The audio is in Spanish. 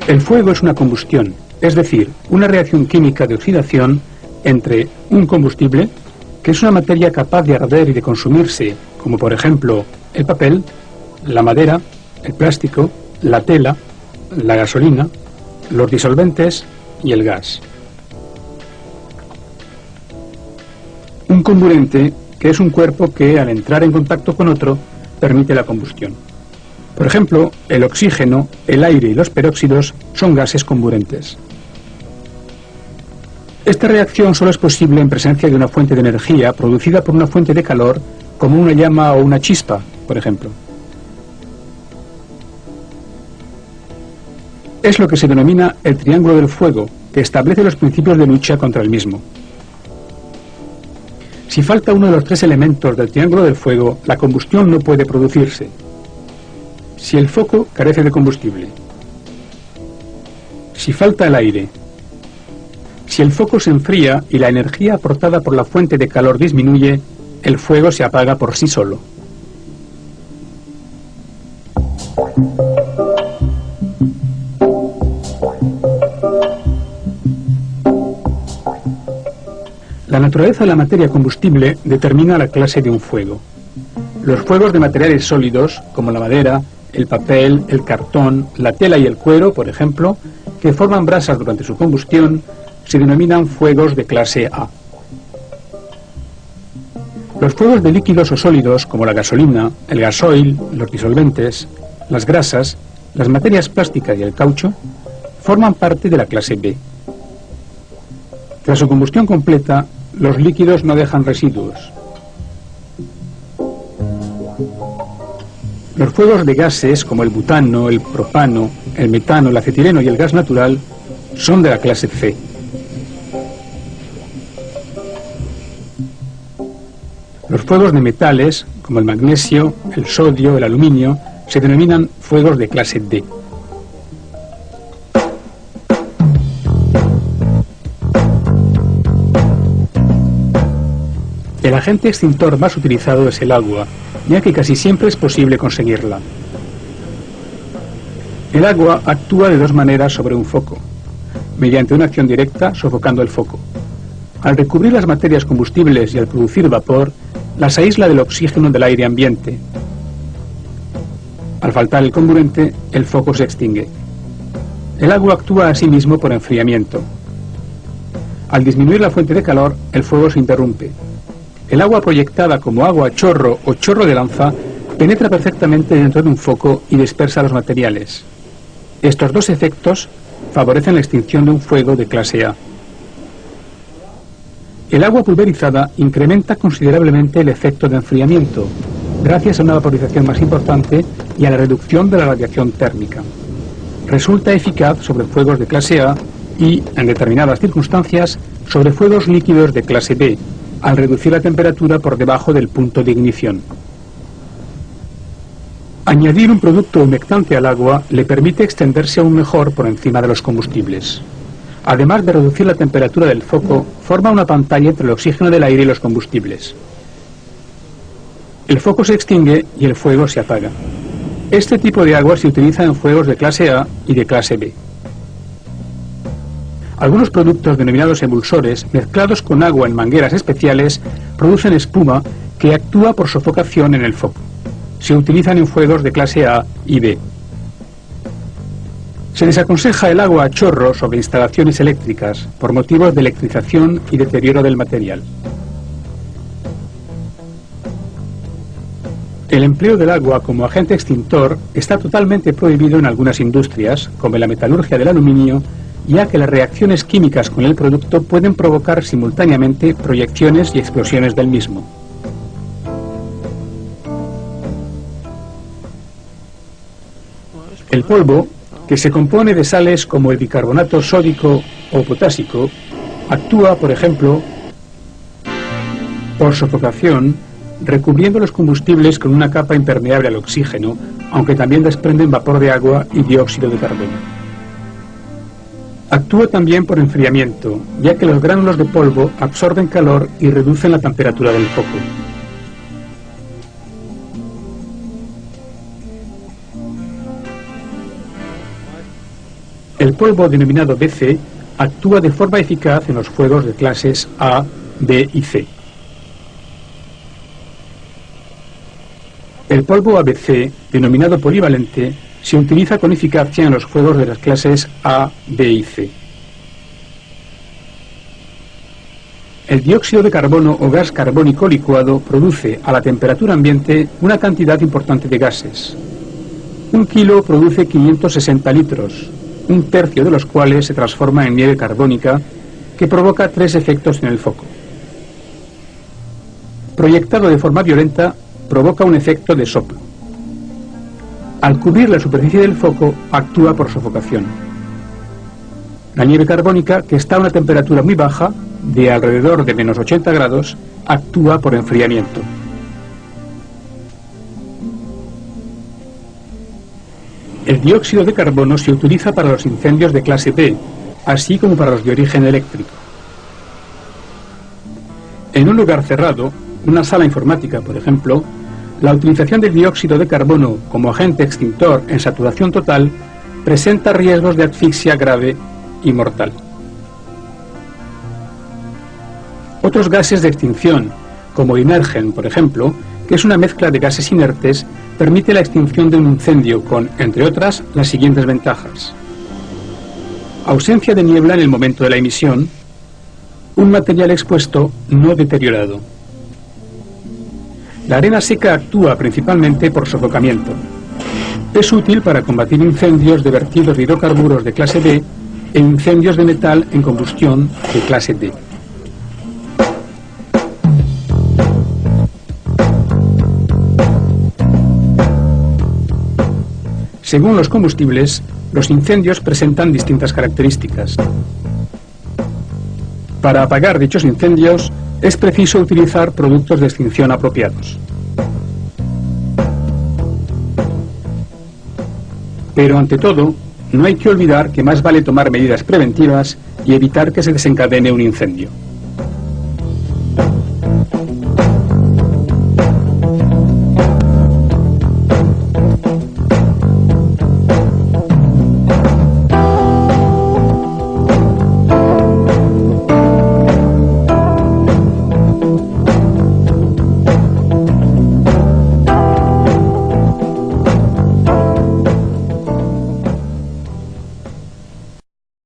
El fuego es una combustión, es decir, una reacción química de oxidación entre un combustible, que es una materia capaz de arder y de consumirse, como por ejemplo el papel, la madera, el plástico, la tela, la gasolina, los disolventes y el gas. Un comburente, que es un cuerpo que al entrar en contacto con otro permite la combustión. Por ejemplo, el oxígeno, el aire y los peróxidos son gases comburentes. Esta reacción solo es posible en presencia de una fuente de energía producida por una fuente de calor, como una llama o una chispa, por ejemplo. Es lo que se denomina el triángulo del fuego, que establece los principios de lucha contra el mismo. Si falta uno de los tres elementos del triángulo del fuego, la combustión no puede producirse. Si el foco carece de combustible, si falta el aire, si el foco se enfría y la energía aportada por la fuente de calor disminuye, el fuego se apaga por sí solo. La naturaleza de la materia combustible determina la clase de un fuego. Los fuegos de materiales sólidos, como la madera, el papel, el cartón, la tela y el cuero, por ejemplo, que forman brasas durante su combustión, se denominan fuegos de clase A. Los fuegos de líquidos o sólidos, como la gasolina, el gasoil, los disolventes, las grasas, las materias plásticas y el caucho, forman parte de la clase B. Tras su combustión completa, los líquidos no dejan residuos. Los fuegos de gases, como el butano, el propano, el metano, el acetileno y el gas natural, son de la clase C. Los fuegos de metales, como el magnesio, el sodio, el aluminio, se denominan fuegos de clase D. El agente extintor más utilizado es el agua, ya que casi siempre es posible conseguirla. El agua actúa de dos maneras sobre un foco: mediante una acción directa, sofocando el foco. Al recubrir las materias combustibles y al producir vapor, las aísla del oxígeno del aire ambiente. Al faltar el comburente, el foco se extingue. El agua actúa asimismo por enfriamiento. Al disminuir la fuente de calor, el fuego se interrumpe. El agua proyectada como agua a chorro o chorro de lanza penetra perfectamente dentro de un foco y dispersa los materiales. Estos dos efectos favorecen la extinción de un fuego de clase A. El agua pulverizada incrementa considerablemente el efecto de enfriamiento, gracias a una vaporización más importante y a la reducción de la radiación térmica. Resulta eficaz sobre fuegos de clase A y, en determinadas circunstancias, sobre fuegos líquidos de clase B, al reducir la temperatura por debajo del punto de ignición. Añadir un producto humectante al agua le permite extenderse aún mejor por encima de los combustibles. Además de reducir la temperatura del foco, forma una pantalla entre el oxígeno del aire y los combustibles. El foco se extingue y el fuego se apaga. Este tipo de agua se utiliza en fuegos de clase A y de clase B. Algunos productos denominados emulsores, mezclados con agua en mangueras especiales, producen espuma que actúa por sofocación en el foco. Se utilizan en fuegos de clase A y B. Se desaconseja el agua a chorro sobre instalaciones eléctricas por motivos de electrización y deterioro del material. El empleo del agua como agente extintor está totalmente prohibido en algunas industrias, como en la metalurgia del aluminio, ya que las reacciones químicas con el producto pueden provocar simultáneamente proyecciones y explosiones del mismo. El polvo, que se compone de sales como el bicarbonato sódico o potásico, actúa, por ejemplo, por sofocación, recubriendo los combustibles con una capa impermeable al oxígeno, aunque también desprenden vapor de agua y dióxido de carbono. Actúa también por enfriamiento, ya que los gránulos de polvo absorben calor y reducen la temperatura del foco. El polvo denominado BC actúa de forma eficaz en los fuegos de clases A, B y C. El polvo ABC, denominado polivalente, se utiliza con eficacia en los fuegos de las clases A, B y C. El dióxido de carbono o gas carbónico licuado produce a la temperatura ambiente una cantidad importante de gases. 1 kilo produce 560 litros, un tercio de los cuales se transforma en nieve carbónica, que provoca 3 efectos en el foco. Proyectado de forma violenta, provoca un efecto de soplo. Al cubrir la superficie del foco, actúa por sofocación. La nieve carbónica, que está a una temperatura muy baja, de alrededor de menos 80 grados, actúa por enfriamiento. El dióxido de carbono se utiliza para los incendios de clase B, así como para los de origen eléctrico. En un lugar cerrado, una sala informática, por ejemplo, la utilización del dióxido de carbono como agente extintor en saturación total presenta riesgos de asfixia grave y mortal. Otros gases de extinción, como Inergen, por ejemplo, que es una mezcla de gases inertes, permite la extinción de un incendio con, entre otras, las siguientes ventajas. Ausencia de niebla en el momento de la emisión, un material expuesto no deteriorado. La arena seca actúa principalmente por sofocamiento. Es útil para combatir incendios de vertidos de hidrocarburos de clase B e incendios de metal en combustión de clase D. Según los combustibles, los incendios presentan distintas características. Para apagar dichos incendios, es preciso utilizar productos de extinción apropiados. Pero ante todo, no hay que olvidar que más vale tomar medidas preventivas y evitar que se desencadene un incendio.